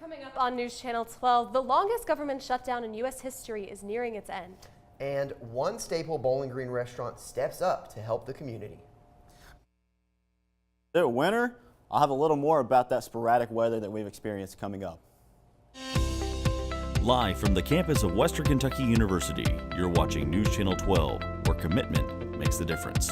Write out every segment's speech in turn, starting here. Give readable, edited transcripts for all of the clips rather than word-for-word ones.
Coming up on News Channel 12, the longest government shutdown in U.S. history is nearing its end. And one staple Bowling Green restaurant steps up to help the community. Winter, I'll have a little more about that sporadic weather that we've experienced coming up. Live from the campus of Western Kentucky University, you're watching News Channel 12, where commitment makes the difference.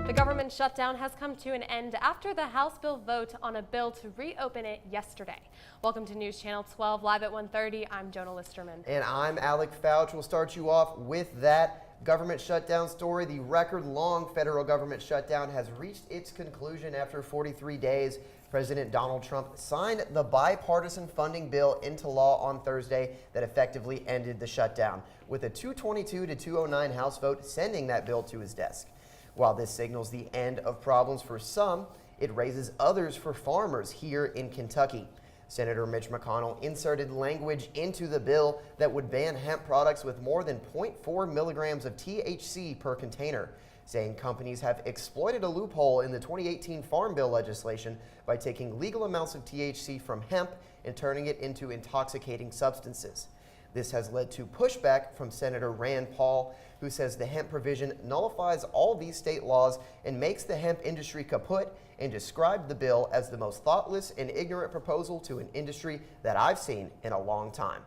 The government shutdown has come to an end after the House bill vote on a bill to reopen it yesterday. Welcome to News Channel 12, live at 1:30. I'm Jonah Listerman. And I'm Alec Fouch. We'll start you off with that government shutdown story. The record-long federal government shutdown has reached its conclusion after 43 days. President Donald Trump signed the bipartisan funding bill into law on Thursday that effectively ended the shutdown, with a 222 to 209 House vote sending that bill to his desk. While this signals the end of problems for some, it raises others for farmers here in Kentucky. Senator Mitch McConnell inserted language into the bill that would ban hemp products with more than 0.4 milligrams of THC per container, saying companies have exploited a loophole in the 2018 Farm Bill legislation by taking legal amounts of THC from hemp and turning it into intoxicating substances. This has led to pushback from Senator Rand Paul, who says the hemp provision nullifies all these state laws and makes the hemp industry kaput, and described the bill as the most thoughtless and ignorant proposal to an industry that I've seen in a long time.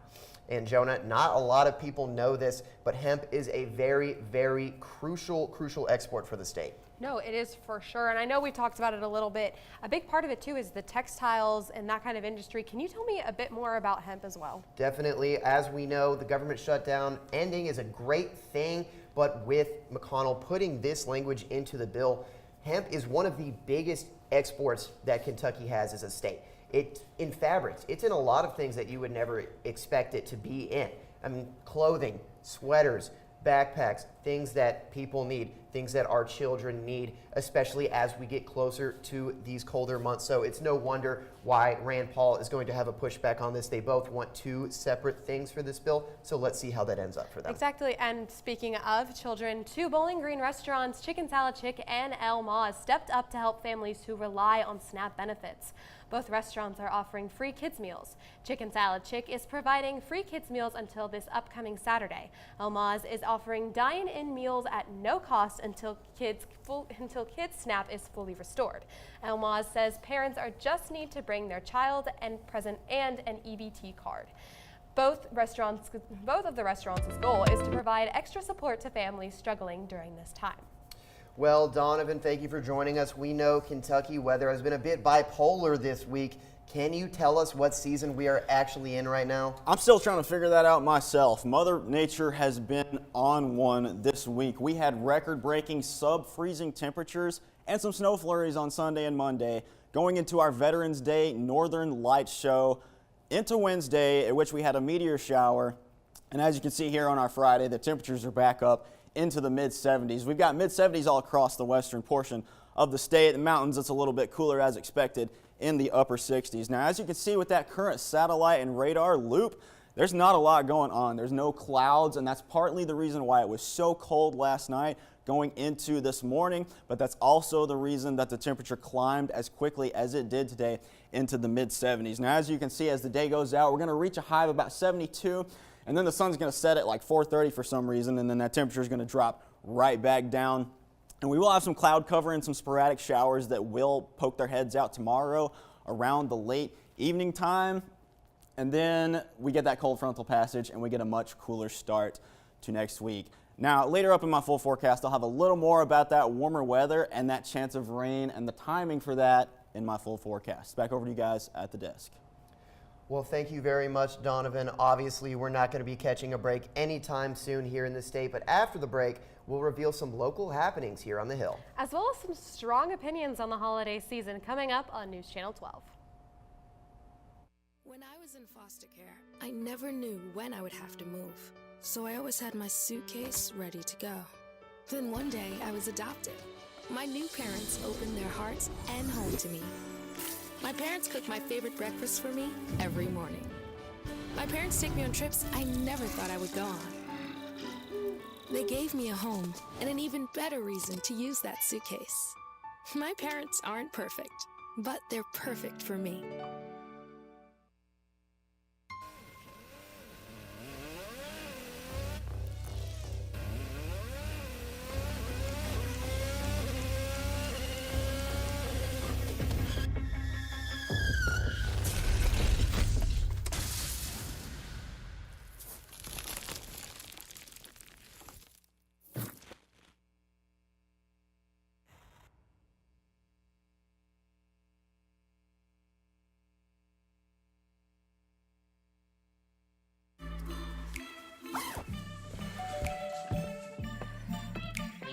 And Jonah, not a lot of people know this, but hemp is a very, very crucial export for the state. No, it is for sure. And I know we talked about it a little bit. A big part of it, too, is the textiles and that kind of industry. Can you tell me a bit more about hemp as well? Definitely. As we know, the government shutdown ending is a great thing. But with McConnell putting this language into the bill, hemp is one of the biggest exports that Kentucky has as a state. It's in fabrics. It's in a lot of things that you would never expect it to be in. I mean, clothing, sweaters, backpacks, things that people need, things that our children need, especially as we get closer to these colder months. So it's no wonder why Rand Paul is going to have a pushback on this. They both want two separate things for this bill. So let's see how that ends up for them. Exactly. And speaking of children, two Bowling Green restaurants, Chicken Salad Chick and El Ma's, stepped up to help families who rely on SNAP benefits. Both restaurants are offering free kids meals. Chicken Salad Chick is providing free kids meals until this upcoming Saturday. El Ma's is offering dine-in meals at no cost until kids SNAP is fully restored. El Ma's says parents just need to bring their child and present and an EBT card. Both of the restaurants' goal is to provide extra support to families struggling during this time. Well, Donovan, thank you for joining us. We know Kentucky weather has been a bit bipolar this week. Can you tell us what season we are actually in right now? I'm still trying to figure that out myself. Mother Nature has been on one this week. We had record-breaking sub-freezing temperatures and some snow flurries on Sunday and Monday, going into our Veterans Day Northern Lights show, into Wednesday, at which we had a meteor shower. And as you can see here on our Friday, the temperatures are back up into the mid-70s. We've got mid-70s all across the western portion of the state. The mountains, it's a little bit cooler as expected in the upper 60s. Now, as you can see with that current satellite and radar loop, there's not a lot going on. There's no clouds, and that's partly the reason why it was so cold last night going into this morning, but that's also the reason that the temperature climbed as quickly as it did today into the mid-70s. Now, as you can see, as the day goes out, we're going to reach a high of about 72. And then the sun's going to set at like 4:30 for some reason, and then that temperature is going to drop right back down. And we will have some cloud cover and some sporadic showers that will poke their heads out tomorrow around the late evening time. And then we get that cold frontal passage, and we get a much cooler start to next week. Now, later up in my full forecast, I'll have a little more about that warmer weather and that chance of rain and the timing for that in my full forecast. Back over to you guys at the desk. Well, thank you very much, Donovan. Obviously, we're not going to be catching a break anytime soon here in the state, but after the break, we'll reveal some local happenings here on the Hill. As well as some strong opinions on the holiday season coming up on News Channel 12. When I was in foster care, I never knew when I would have to move, so I always had my suitcase ready to go. Then one day, I was adopted. My new parents opened their hearts and home to me. My parents cook my favorite breakfast for me every morning. My parents take me on trips I never thought I would go on. They gave me a home and an even better reason to use that suitcase. My parents aren't perfect, but they're perfect for me.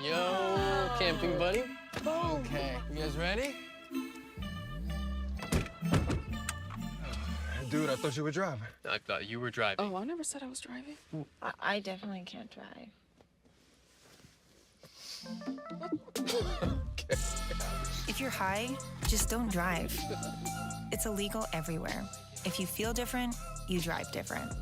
Yo, camping buddy. Okay, you guys ready? Dude, I thought you were driving. I thought you were driving. Oh, I never said I was driving. I definitely can't drive. If you're high, just don't drive. It's illegal everywhere. If you feel different, you drive different.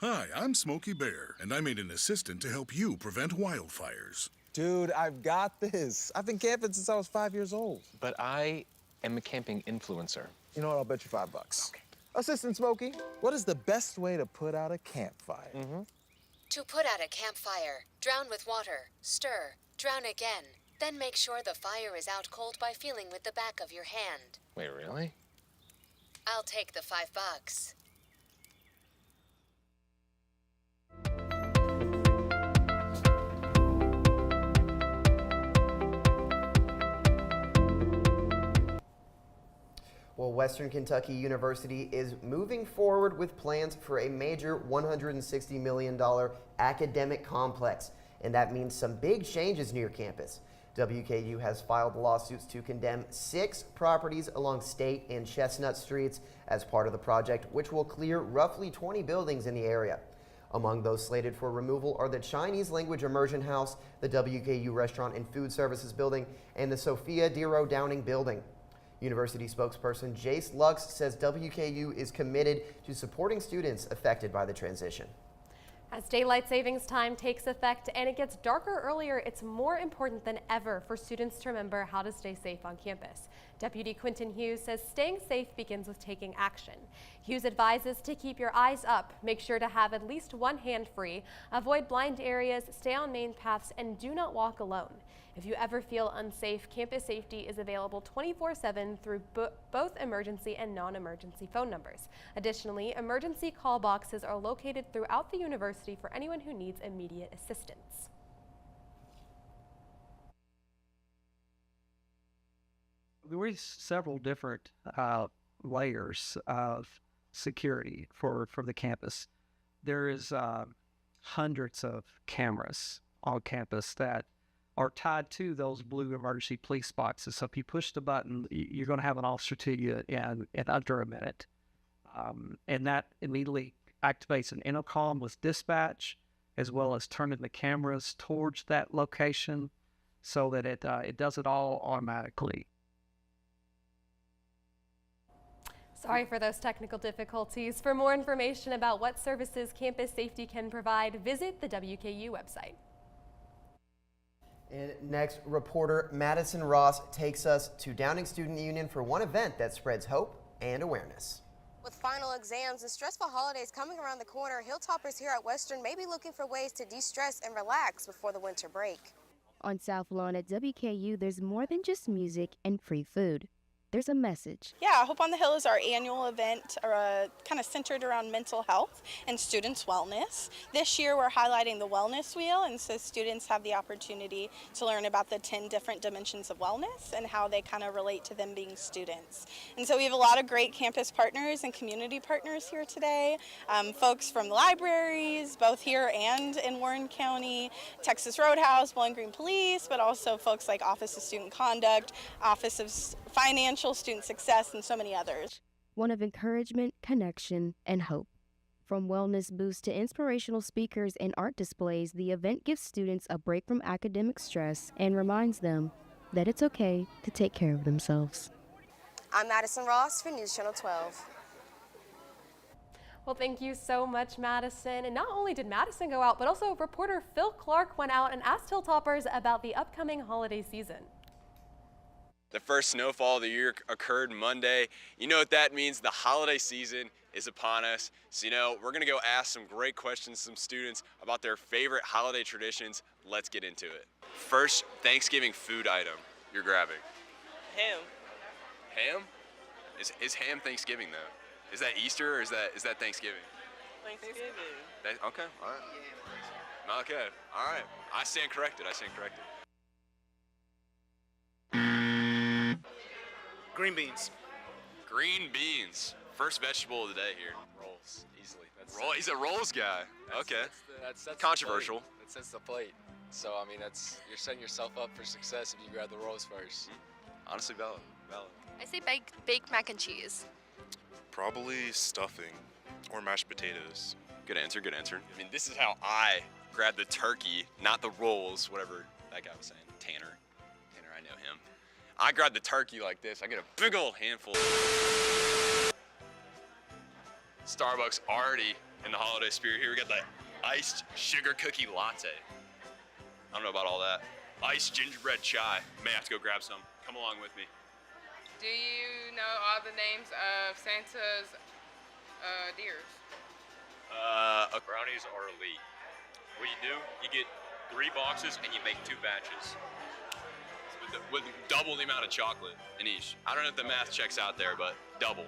Hi, I'm Smokey Bear, and I made an assistant to help you prevent wildfires. Dude, I've got this. I've been camping since I was 5 years old. But I am a camping influencer. You know what? I'll bet you $5. Okay. Assistant Smokey, what is the best way to put out a campfire? To put out a campfire, drown with water, stir, drown again. Then make sure the fire is out cold by feeling with the back of your hand. Wait, really? I'll take the $5. Well, Western Kentucky University is moving forward with plans for a major $160 million academic complex, and that means some big changes near campus. WKU has filed lawsuits to condemn 6 properties along State and Chestnut Streets as part of the project, which will clear roughly 20 buildings in the area. Among those slated for removal are the Chinese Language Immersion House, the WKU Restaurant and Food Services Building, and the Sophia Dero Downing Building. University spokesperson Jace Lux says WKU is committed to supporting students affected by the transition. As daylight savings time takes effect and it gets darker earlier, it's more important than ever for students to remember how to stay safe on campus. Deputy Quinton Hughes says staying safe begins with taking action. Hughes advises to keep your eyes up, make sure to have at least one hand free, avoid blind areas, stay on main paths, and do not walk alone. If you ever feel unsafe, Campus Safety is available 24/7 through both emergency and non-emergency phone numbers. Additionally, emergency call boxes are located throughout the university for anyone who needs immediate assistance. There were several different layers of security for the campus. There is hundreds of cameras on campus that are tied to those blue emergency police boxes. So if you push the button, you're going to have an officer to you in under a minute. And that immediately activates an intercom with dispatch, as well as turning the cameras towards that location so that it does it all automatically. Sorry for those technical difficulties. For more information about what services Campus Safety can provide, visit the WKU website. And next, reporter Madison Ross takes us to Downing Student Union for one event that spreads hope and awareness. With final exams and stressful holidays coming around the corner, Hilltoppers here at Western may be looking for ways to de-stress and relax before the winter break. On South Lawn at WKU, there's more than just music and free food. There's a message. Yeah, Hope on the Hill is our annual event kind of centered around mental health and students' wellness. This year we're highlighting the wellness wheel, and so students have the opportunity to learn about the 10 different dimensions of wellness and how they kind of relate to them being students. And so we have a lot of great campus partners and community partners here today. Folks from the libraries, both here and in Warren County, Texas Roadhouse, Bowling Green Police, but also folks like Office of Student Conduct, Office of Financial Student Success, and so many others. One of encouragement, connection, and hope. From wellness boosts to inspirational speakers and art displays, the event gives students a break from academic stress and reminds them that it's okay to take care of themselves. I'm Madison Ross for News Channel 12. Well, thank you so much, Madison. And not only did Madison go out, but also reporter Phil Clark went out and asked Hilltoppers about the upcoming holiday season. The first snowfall of the year occurred Monday. You know what that means? The holiday season is upon us. So, we're gonna go ask some great questions to some students about their favorite holiday traditions. Let's get into it. First Thanksgiving food item you're grabbing. Ham. Ham? Is ham Thanksgiving though? Is that Easter or is that Thanksgiving? Thanksgiving. Okay, all right. Okay, all right. I stand corrected. Green beans. Green beans. First vegetable of the day here. Rolls, easily. He's a rolls guy. Okay. That's controversial. That sets the plate. So, I mean, you're setting yourself up for success if you grab the rolls first. Honestly, valid. I say baked mac and cheese. Probably stuffing or mashed potatoes. Good answer. I mean, this is how I grab the turkey, not the rolls, whatever that guy was saying. Tanner, I know him. I grab the turkey like this. I get a big old handful. Starbucks already in the holiday spirit here. We got the iced sugar cookie latte. I don't know about all that. Iced gingerbread chai. May have to go grab some. Come along with me. Do you know all the names of Santa's deers? Brownies are elite. What you do, you get 3 boxes and you make 2 batches. With double the amount of chocolate in each. I don't know if the math checks out there, but double.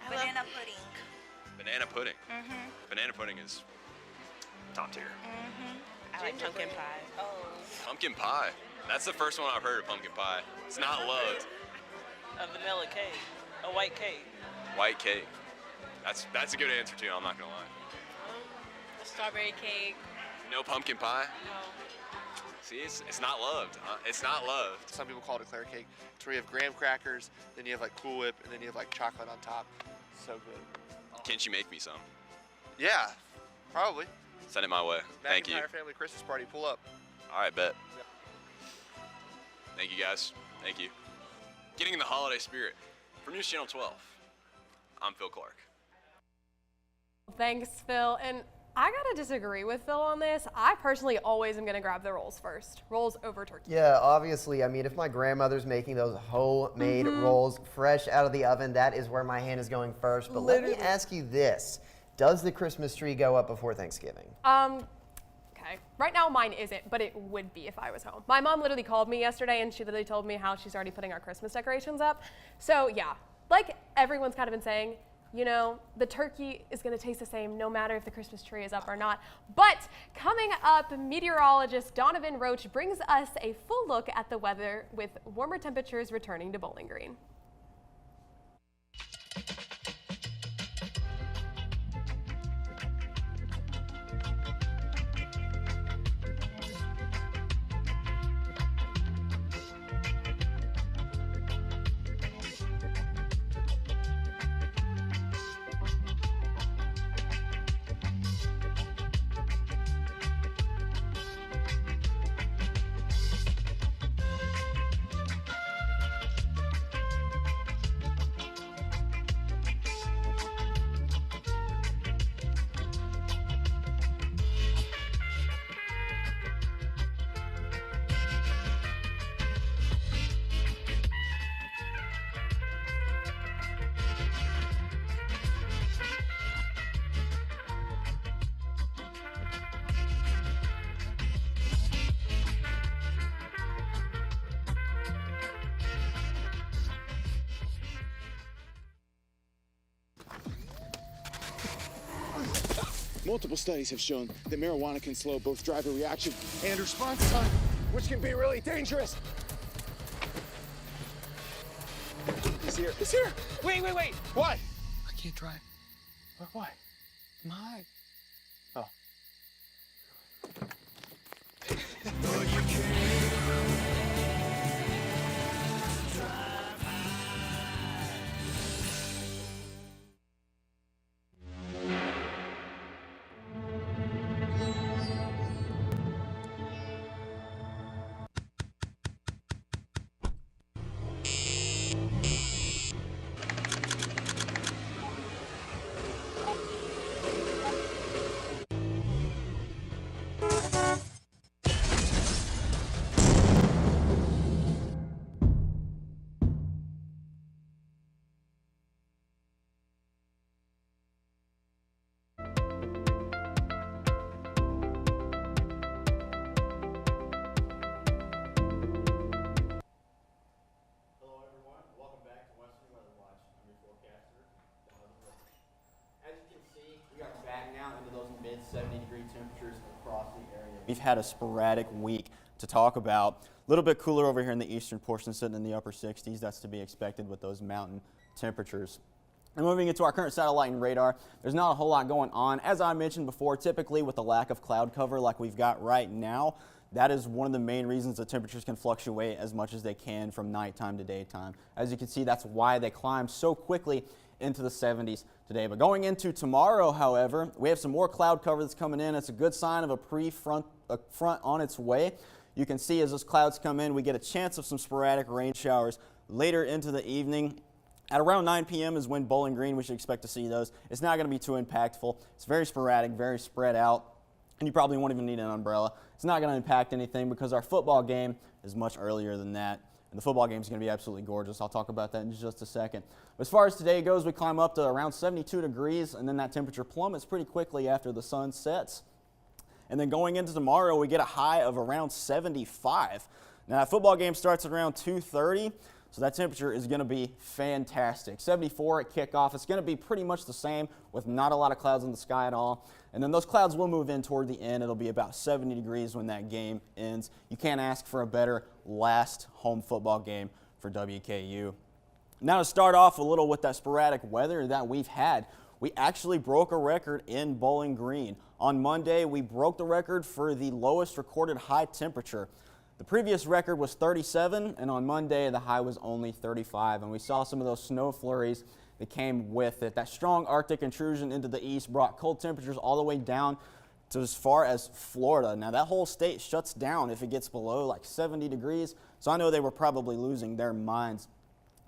Banana pudding. Banana pudding. Mm-hmm. Banana pudding is top tier. Mm-hmm. I like pumpkin pie. Oh. Pumpkin pie. That's the first one I've heard of pumpkin pie. It's not loved. A vanilla cake. A white cake. White cake. That's a good answer too, I'm not gonna lie. A strawberry cake. No pumpkin pie? No. See, it's not loved. It's not loved. Some people call it a Claire cake. It's where you have graham crackers, then you have like Cool Whip, and then you have like chocolate on top. So good. Can't you make me some? Yeah, probably. Send it my way. Thank you. McIntyre family Christmas party, pull up. All right, bet. Thank you guys. Thank you. Getting in the holiday spirit. For News Channel 12, I'm Phil Clark. Thanks, Phil. And I gotta disagree with Phil on this. I personally always am gonna grab the rolls first. Rolls over turkey. Yeah, obviously. I mean, if my grandmother's making those homemade rolls fresh out of the oven, that is where my hand is going first. But let me ask you this. Does the Christmas tree go up before Thanksgiving? Okay. Right now mine isn't, but it would be if I was home. My mom literally called me yesterday and she literally told me how she's already putting our Christmas decorations up. So yeah, like everyone's kind of been saying, the turkey is going to taste the same no matter if the Christmas tree is up or not. But coming up, meteorologist Donovan Roach brings us a full look at the weather with warmer temperatures returning to Bowling Green. Multiple studies have shown that marijuana can slow both driver reaction and response time, which can be really dangerous. He's here. He's here. Wait. What? I can't drive. Why? My. Oh. 70-degree temperatures across the area. We've had a sporadic week to talk about. A little bit cooler over here in the eastern portion, sitting in the upper 60s. That's to be expected with those mountain temperatures. And moving into our current satellite and radar, there's not a whole lot going on. As I mentioned before, typically with the lack of cloud cover like we've got right now, that is one of the main reasons the temperatures can fluctuate as much as they can from nighttime to daytime. As you can see, that's why they climb so quickly into the 70s today. But going into tomorrow, however, we have some more cloud cover that's coming in. It's a good sign of a front on its way. You can see as those clouds come in, we get a chance of some sporadic rain showers later into the evening. At around 9 p.m. is when Bowling Green, we should expect to see those. It's not going to be too impactful. It's very sporadic, very spread out, and you probably won't even need an umbrella. It's not going to impact anything because our football game is much earlier than that. And the football game is going to be absolutely gorgeous. I'll talk about that in just a second. As far as today goes, we climb up to around 72 degrees, and then that temperature plummets pretty quickly after the sun sets. And then going into tomorrow, we get a high of around 75. Now, that football game starts at around 2:30. So that temperature is going to be fantastic. 74 at kickoff. It's going to be pretty much the same with not a lot of clouds in the sky at all. And then those clouds will move in toward the end. It'll be about 70 degrees when that game ends. You can't ask for a better last home football game for WKU. Now to start off a little with that sporadic weather that we've had, we actually broke a record in Bowling Green. On Monday, we broke the record for the lowest recorded high temperature. The previous record was 37, and on Monday, the high was only 35, and we saw some of those snow flurries that came with it. That strong Arctic intrusion into the east brought cold temperatures all the way down to as far as Florida. Now, that whole state shuts down if it gets below like 70 degrees, so I know they were probably losing their minds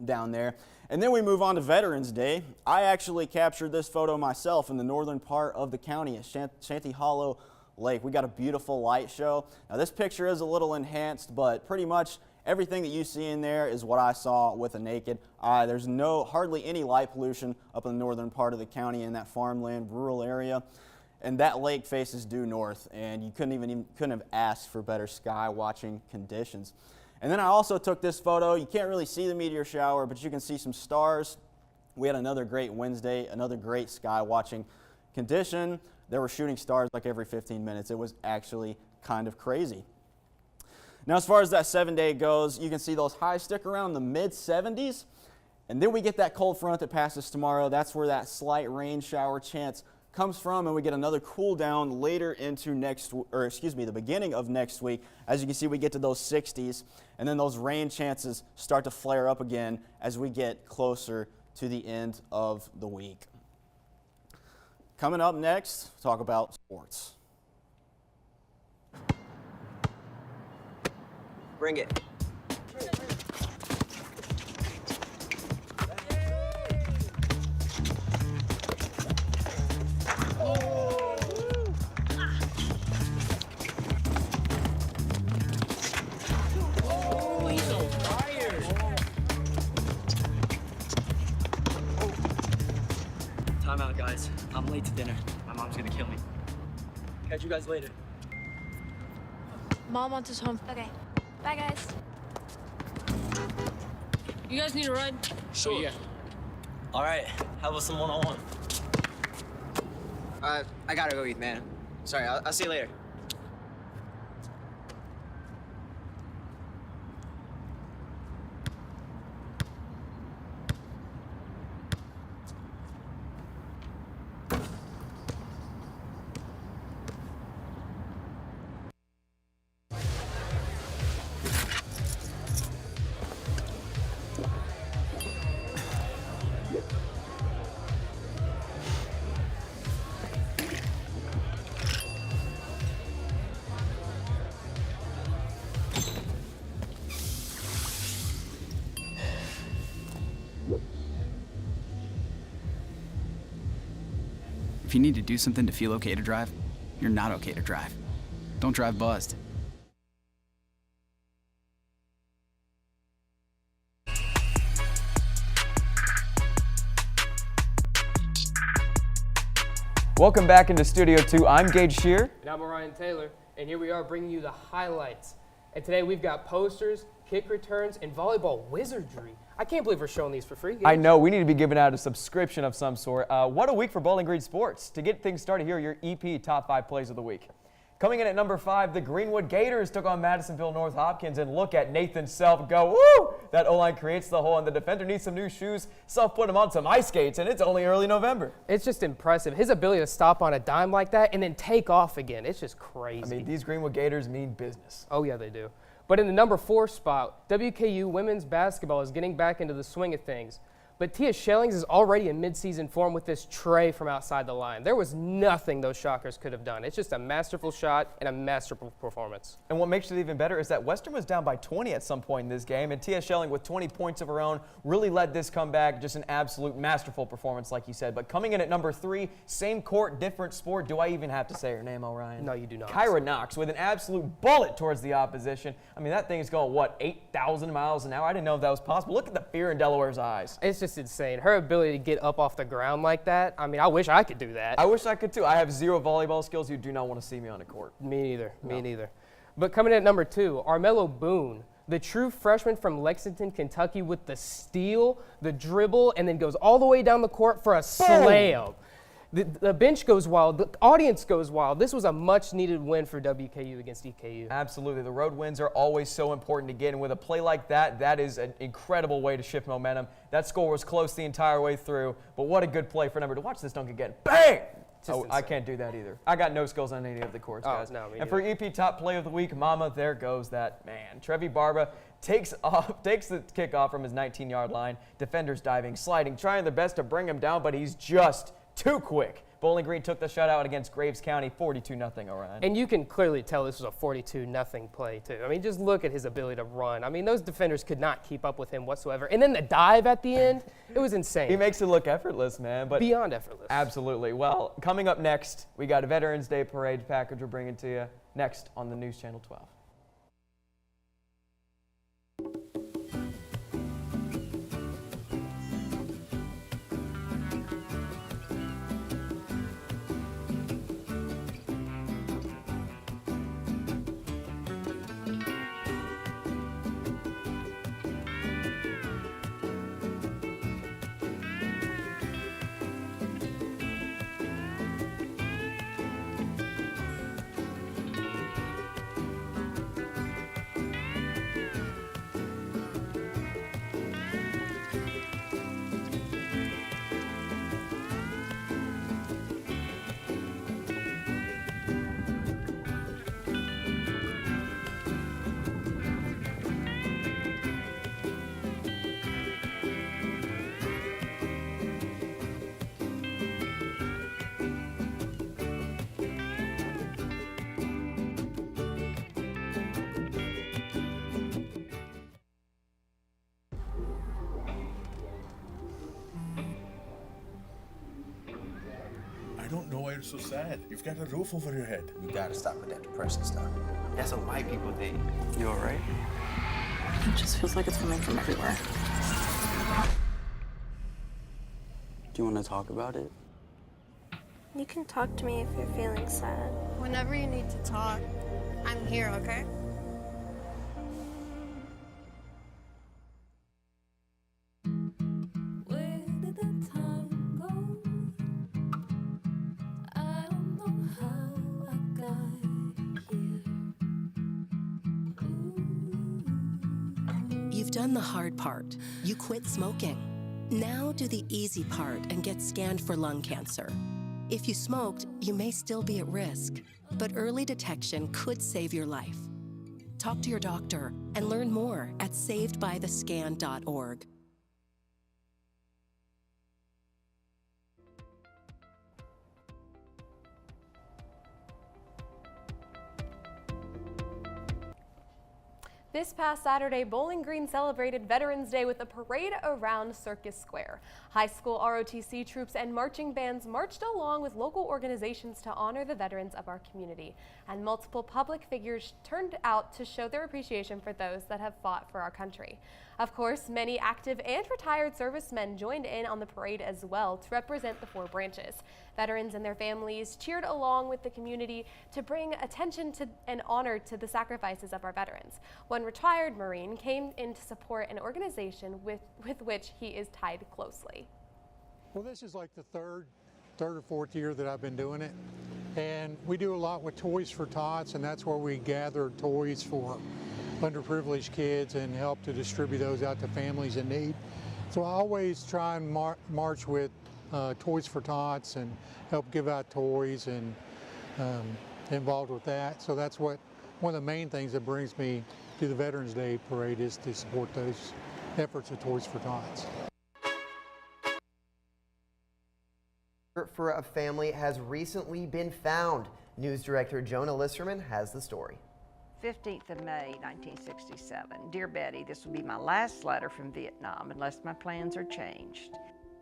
down there. And then we move on to Veterans Day. I actually captured this photo myself in the northern part of the county at Shanty Hollow Lake. We got a beautiful light show. Now this picture is a little enhanced, but pretty much everything that you see in there is what I saw with a naked eye. There's hardly any light pollution up in the northern part of the county in that farmland rural area. And that lake faces due north, and you couldn't have asked for better sky watching conditions. And then I also took this photo. You can't really see the meteor shower, but you can see some stars. We had another great Wednesday, another great sky watching condition. There were shooting stars like every 15 minutes. It was actually kind of crazy. Now, as far as that 7-day goes, you can see those highs stick around the mid-70s. And then we get that cold front that passes tomorrow. That's where that slight rain shower chance comes from, and we get another cool down later into the beginning of next week. As you can see, we get to those 60s, and then those rain chances start to flare up again as we get closer to the end of the week. Coming up next, talk about sports. Bring it. Time out, guys. I'm late to dinner. My mom's gonna kill me. Catch you guys later. Mom wants us home. Okay. Bye, guys. You guys need a ride? Sure. Yeah. All right. How about some one-on-one? I gotta go eat, man. Sorry, I'll see you later. If you need to do something to feel okay to drive, you're not okay to drive. Don't drive buzzed. Welcome back into Studio 2. I'm Gage Shear. And I'm Orion Taylor, and here we are bringing you the highlights. And today we've got posters, kick returns, and volleyball wizardry. I can't believe we're showing these for free. I know, we need to be giving out a subscription of some sort. What a week for Bowling Green sports. To get things started, here are your EP top 5 plays of the week. Coming in at number 5, the Greenwood Gators took on Madisonville North Hopkins, and look at Nathan Self go. Woo! That O-line creates the hole, and the defender needs some new shoes. Self put him on some ice skates, and it's only early November. It's just impressive. His ability to stop on a dime like that and then take off again. It's just crazy. I mean, these Greenwood Gators mean business. Oh, yeah, they do. But in the number 4 spot, WKU women's basketball is getting back into the swing of things. But Tia Schellings is already in midseason form with this tray from outside the line. There was nothing those Shockers could have done. It's just a masterful shot and a masterful performance. And what makes it even better is that Western was down by 20 at some point in this game, and Tia Schelling with 20 points of her own really led this comeback. Just an absolute masterful performance, like you said. But coming in at number 3, same court, different sport. Do I even have to say her name, Orion? No, you do not. Kyra Knox with an absolute bullet towards the opposition. I mean, that thing is going, what, 8,000 miles an hour? I didn't know if that was possible. Look at the fear in Delaware's eyes. It's just insane. Her ability to get up off the ground like that, I mean, I wish I could do that. I wish I could too. I have 0 volleyball skills. You do not want to see me on a court. Me neither. No. Me neither. But coming in at number 2, Armello Boone, the true freshman from Lexington, Kentucky, with the steal, the dribble, and then goes all the way down the court for a slam. The bench goes wild. The audience goes wild. This was a much-needed win for WKU against EKU. Absolutely. The road wins are always so important to get, and with a play like that, that is an incredible way to shift momentum. That score was close the entire way through, but what a good play for number 2. Watch this dunk again. Bang! Oh, I can't do that either. I got no skills on any of the courts, guys. No, and for EP top play of the week, mama, there goes that man. Trevi Barba takes the kickoff from his 19-yard line. Defenders diving, sliding, trying their best to bring him down, but he's just too quick. Bowling Green took the shutout against Graves County, 42-0, Orion. And you can clearly tell this was a 42-0 play, too. I mean, just look at his ability to run. I mean, those defenders could not keep up with him whatsoever. And then the dive at the end, it was insane. He makes it look effortless, man. But beyond effortless. Absolutely. Well, coming up next, we got a Veterans Day parade package we're bringing to you next on the News Channel 12. I don't know why you're so sad. You've got a roof over your head. You gotta stop with that depressing stuff. That's what white people think. You all right? It just feels like it's coming from everywhere. Do you want to talk about it? You can talk to me if you're feeling sad. Whenever you need to talk, I'm here, okay? You've done the hard part. You quit smoking. Now do the easy part and get scanned for lung cancer. If you smoked, you may still be at risk, but early detection could save your life. Talk to your doctor and learn more at savedbythescan.org. This past Saturday, Bowling Green celebrated Veterans Day with a parade around Circus Square. High school ROTC troops and marching bands marched along with local organizations to honor the veterans of our community. And multiple public figures turned out to show their appreciation for those that have fought for our country. Of course, many active and retired servicemen joined in on the parade as well to represent the 4 branches. Veterans and their families cheered along with the community to bring attention to and honor to the sacrifices of our veterans. One one retired Marine came in to support an organization with which he is tied closely. Well, this is like the third or fourth year that I've been doing it. And we do a lot with Toys for Tots, and that's where we gather toys for underprivileged kids and help to distribute those out to families in need. So I always try and march with Toys for Tots and help give out toys and involved with that. So that's one of the main things that brings me to the Veterans Day Parade is to support those efforts of Toys for Tots. For a family has recently been found. News director Jonah Listerman has the story. 15th of May, 1967. Dear Betty, this will be my last letter from Vietnam unless my plans are changed.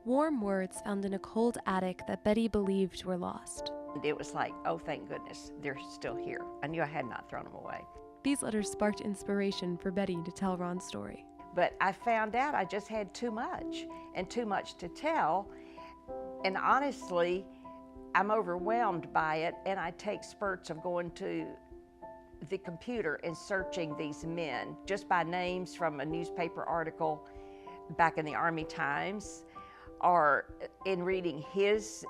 Warm words found in a cold attic that Betty believed were lost. It was like, oh, thank goodness, they're still here. I knew I had not thrown them away. These letters sparked inspiration for Betty to tell Ron's story. But I found out I just had too much and too much to tell. And honestly, I'm overwhelmed by it, and I take spurts of going to the computer and searching these men just by names from a newspaper article back in the Army Times, or in reading his,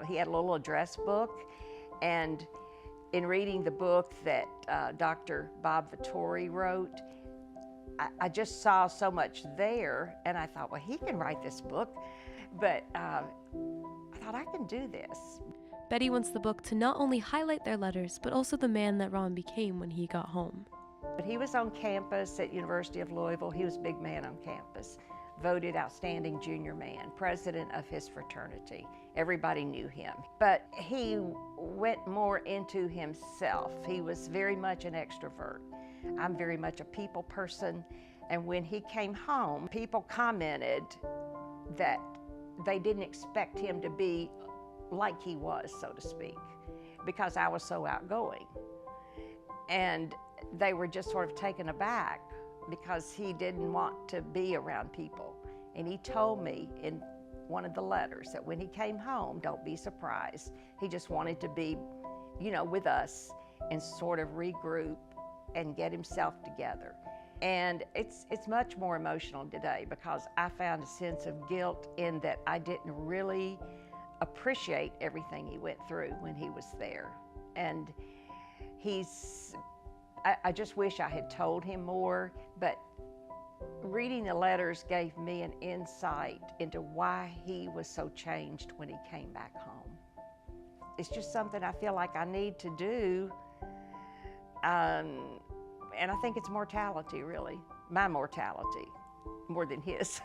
he had a little address book, and in reading the book that Dr. Bob Vittori wrote, I just saw so much there, and I thought, well, he can write this book. But I thought, I can do this. Betty wants the book to not only highlight their letters, but also the man that Ron became when he got home. But he was on campus at University of Louisville. He was a big man on campus, voted outstanding junior man, president of his fraternity. Everybody knew him. But he went more into himself. He was very much an extrovert. I'm very much a people person. And when he came home, people commented that they didn't expect him to be like he was, so to speak, because I was so outgoing. And they were just sort of taken aback because he didn't want to be around people. And he told me in one of the letters that when he came home, don't be surprised. He just wanted to be, with us and sort of regroup and get himself together. And it's much more emotional today because I found a sense of guilt in that I didn't really appreciate everything he went through when he was there. And I just wish I had told him more, but reading the letters gave me an insight into why he was so changed when he came back home. It's just something I feel like I need to do. And I think it's mortality, really. My mortality, more than his.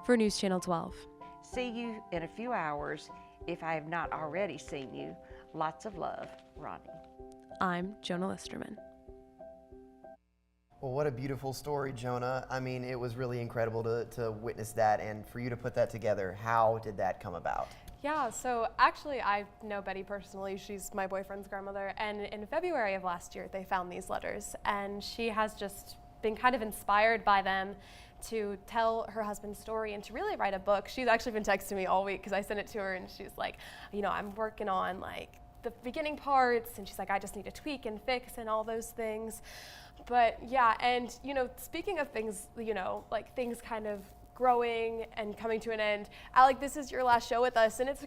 For News Channel 12. See you in a few hours if I have not already seen you. Lots of love, Ronnie. I'm Jonah Listerman. Well, what a beautiful story, Jonah. I mean, it was really incredible to witness that, and for you to put that together. How did that come about? Yeah, so actually I know Betty personally. She's my boyfriend's grandmother, and in February of last year they found these letters, and she has just been kind of inspired by them to tell her husband's story and to really write a book. She's actually been texting me all week because I sent it to her, and she's like, I'm working on like the beginning parts, and she's like, I just need to tweak and fix and all those things. But yeah, and speaking of things, like things kind of growing and coming to an end, Alec, this is your last show with us, and it's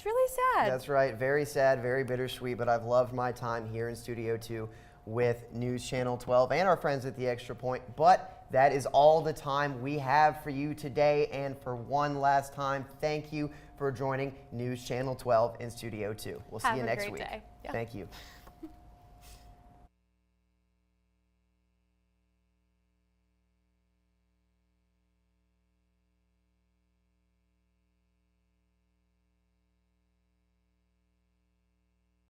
really sad. That's right, very sad, very bittersweet, but I've loved my time here in Studio 2 with News Channel 12 and our friends at the Extra Point, but that is all the time we have for you today, and for one last time, thank you for joining News Channel 12 in Studio 2. We'll see you next week. Have a great day. Yeah. Thank you.